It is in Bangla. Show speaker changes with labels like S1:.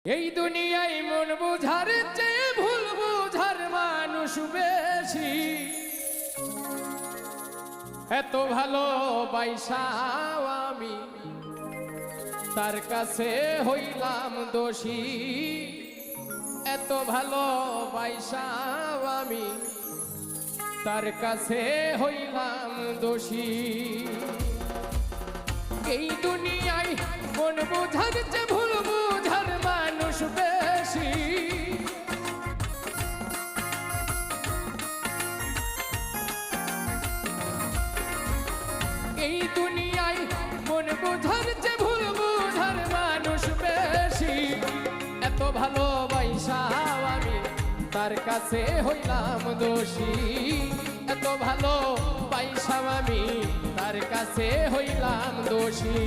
S1: এই দুনিয়ায় মন বুঝার চেয়ে ভুল বুঝার মানুষ বেশি। এত ভালোবাসাও আমি তার কাছে হইলাম দোষী। এত ভালোবাসাও আমি তার কাছে হইলাম দোষী। এই দুনিয়ায় মন বুঝার চেয়ে ভুল বুঝার মানুষ বেশি। এই দুনিয়ায় মন বুঝার চেয়ে ভুল বুঝার মানুষ বেশি। এত ভালোবাসাও আমি তার কাছে হইলাম দোষী। এত ভালোবাসাও আমি তার কাছে হইলাম দোষী।